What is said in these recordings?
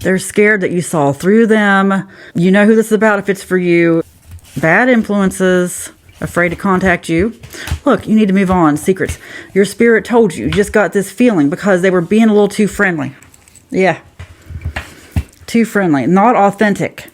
They're scared that you saw through them. You know who this is about if it's for you. Bad influences, afraid to contact you. Look, you need to move on. Secrets. Your spirit told you. You just got this feeling because they were being a little too friendly. Yeah. Too friendly. Not authentic.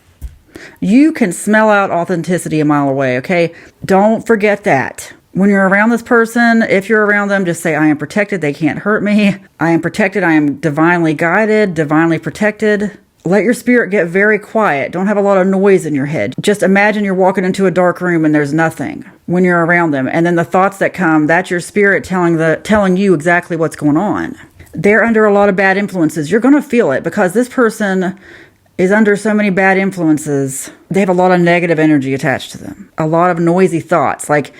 You can smell out authenticity a mile away, okay? Don't forget that. When you're around this person, if you're around them, just say, I am protected. They can't hurt me. I am protected. I am divinely guided, divinely protected. Let your spirit get very quiet. Don't have a lot of noise in your head. Just imagine you're walking into a dark room and there's nothing when you're around them. And then the thoughts that come, that's your spirit telling you exactly what's going on. They're under a lot of bad influences. You're going to feel it because this person is under so many bad influences. They have a lot of negative energy attached to them. A lot of noisy thoughts. Like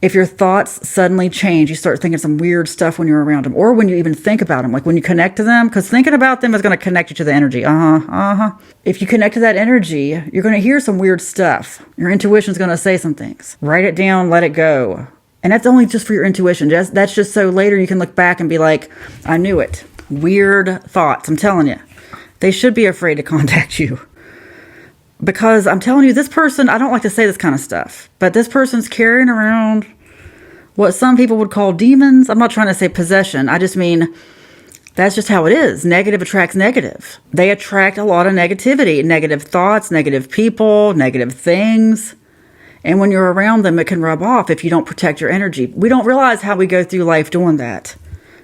if your thoughts suddenly change, you start thinking some weird stuff when you're around them, or when you even think about them, like when you connect to them, because thinking about them is going to connect you to the energy. If you connect to that energy, you're going to hear some weird stuff. Your intuition's going to say some things. Write it down, let it go. And that's only just for your intuition. That's just so later you can look back and be like, I knew it. Weird thoughts, I'm telling you. They should be afraid to contact you. Because I'm telling you, this person, I don't like to say this kind of stuff, but this person's carrying around what some people would call demons. I'm not trying to say possession. I just mean that's just how it is. Negative attracts negative. They attract a lot of negativity, negative thoughts, negative people, negative things. And when you're around them, it can rub off if you don't protect your energy. We don't realize how we go through life doing that.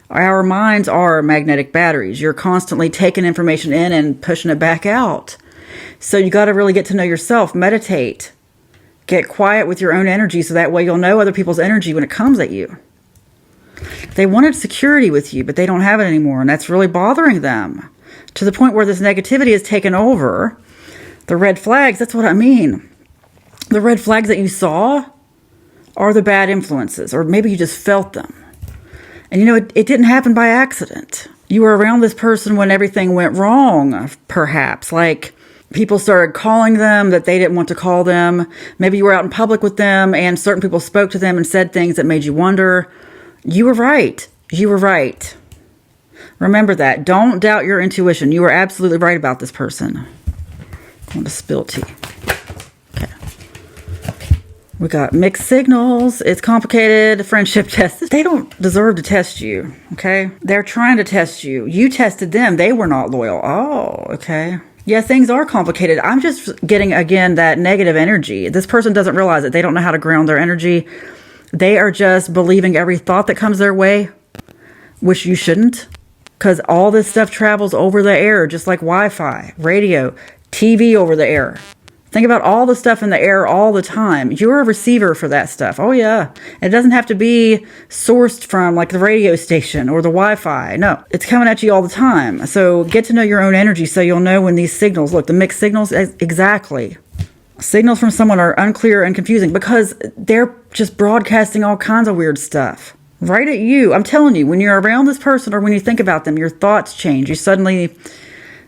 Our minds are magnetic batteries. You're constantly taking information in and pushing it back out. So you got to really get to know yourself. Meditate. Get quiet with your own energy so that way you'll know other people's energy when it comes at you. They wanted security with you, but they don't have it anymore, and that's really bothering them to the point where this negativity has taken over. The red flags, that's what I mean. The red flags that you saw are the bad influences, or maybe you just felt them. And you know, it didn't happen by accident. You were around this person when everything went wrong, perhaps. Like people started calling them that they didn't want to call them. Maybe you were out in public with them and certain people spoke to them and said things that made you wonder. You were right. You were right. Remember that. Don't doubt your intuition. You were absolutely right about this person. I want to spill tea. We got mixed signals. It's complicated. Friendship tests. They don't deserve to test you, okay? They're trying to test you. You tested them. They were not loyal. Oh, okay. Yeah, things are complicated. I'm just getting, again, that negative energy. This person doesn't realize it. They don't know how to ground their energy. They are just believing every thought that comes their way, which you shouldn't, because all this stuff travels over the air, just like Wi-Fi, radio, TV over the air. Think about all the stuff in the air all the time. You're a receiver for that stuff. Oh, yeah. It doesn't have to be sourced from like the radio station or the Wi-Fi. No, it's coming at you all the time. So get to know your own energy so you'll know when these signals, look, the mixed signals, exactly. Signals from someone are unclear and confusing because they're just broadcasting all kinds of weird stuff. Right at you. I'm telling you, when you're around this person or when you think about them, your thoughts change. You suddenly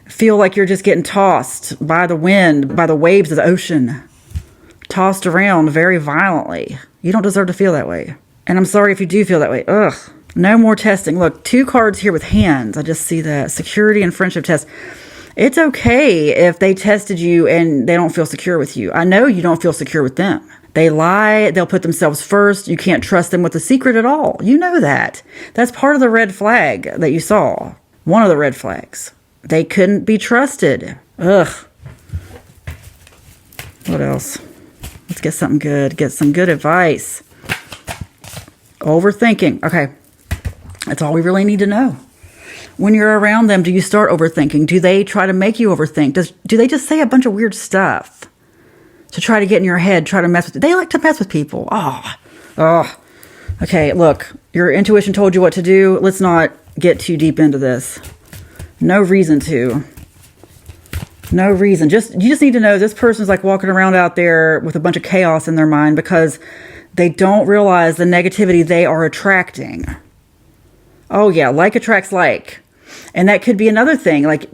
feel like you're just getting tossed by the wind, by the waves of the ocean, tossed around very violently. You don't deserve to feel that way. And I'm sorry if you do feel that way. Ugh. No more testing. Look, 2 cards here with hands. I just see that. Security and friendship test. It's okay if they tested you and they don't feel secure with you. I know you don't feel secure with them. They lie. They'll put themselves first. You can't trust them with a secret at all. You know that. That's part of the red flag that you saw. One of the red flags. They couldn't be trusted. Ugh. What else? Let's get something good. Get some good advice. Overthinking. Okay. That's all we really need to know. When you're around them, do you start overthinking? Do they try to make you overthink? Do they just say a bunch of weird stuff to try to get in your head, try to mess with you? They like to mess with people. Oh. Okay, look. Your intuition told you what to do. Let's not get too deep into this. No reason to. No reason. You just need to know this person's like walking around out there with a bunch of chaos in their mind because they don't realize the negativity they are attracting. Oh yeah, like attracts like. And that could be another thing, like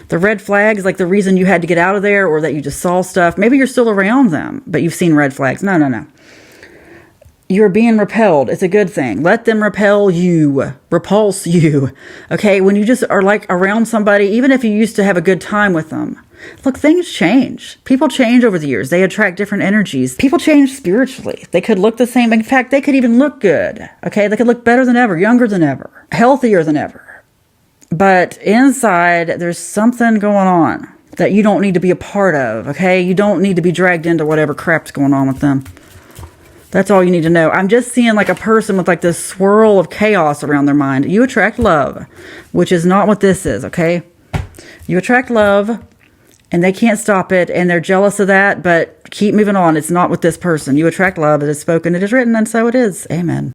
the red flags, like the reason you had to get out of there or that you just saw stuff. Maybe you're still around them, but you've seen red flags. No. you're being repelled. It's a good thing. Let them repulse you. Okay. When you just are like around somebody, even if you used to have a good time with them, look, things change. People change over the years. They attract different energies. People change spiritually. They could look the same. In fact, they could even look good. Okay. They could look better than ever, younger than ever, healthier than ever. But inside, there's something going on that you don't need to be a part of. Okay. You don't need to be dragged into whatever crap's going on with them. That's all you need to know. I'm just seeing like a person with like this swirl of chaos around their mind. You attract love, which is not what this is, okay? You attract love, and they can't stop it, and they're jealous of that, but keep moving on. It's not with this person. You attract love. It is spoken, it is written, and so it is. Amen.